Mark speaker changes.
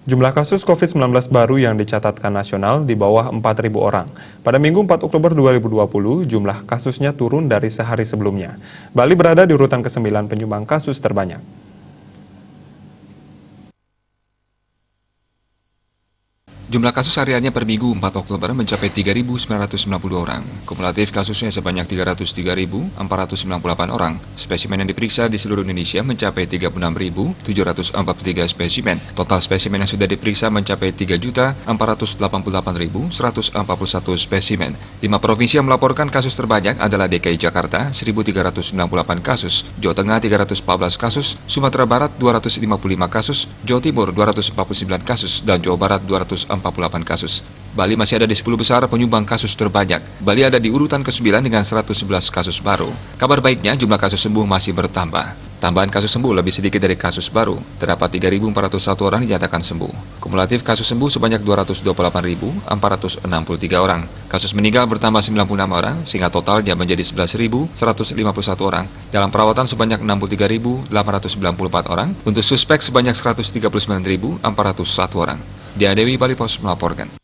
Speaker 1: Jumlah kasus COVID-19 baru yang dicatatkan nasional di bawah 4.000 orang. Pada Minggu 4 Oktober 2020, jumlah kasusnya turun dari sehari sebelumnya. Bali berada di urutan ke-9 penyumbang kasus terbanyak.
Speaker 2: Jumlah kasus hariannya per Minggu 4 Oktober mencapai 3.990 orang. Kumulatif kasusnya sebanyak 303.498 orang. Spesimen yang diperiksa di seluruh Indonesia mencapai 36.743 spesimen. Total spesimen yang sudah diperiksa mencapai 3.488.141 spesimen. 5 provinsi yang melaporkan kasus terbanyak adalah DKI Jakarta 1.368 kasus, Jawa Tengah 314 kasus, Sumatera Barat 255 kasus, Jawa Timur 249 kasus, dan Jawa Barat 248 kasus. Bali masih ada di 10 besar penyumbang kasus terbanyak. Bali ada di urutan ke-9 dengan 111 kasus baru. Kabar baiknya jumlah kasus sembuh masih bertambah. Tambahan kasus sembuh lebih sedikit dari kasus baru. Terdapat 3.401 orang dinyatakan sembuh. Kumulatif kasus sembuh sebanyak 228.463 orang. Kasus meninggal bertambah 96 orang, sehingga totalnya menjadi 11.151 orang. Dalam perawatan sebanyak 63.894 orang. Untuk suspek sebanyak 139.401 orang. Dia Dewi Bali Pos melaporkan.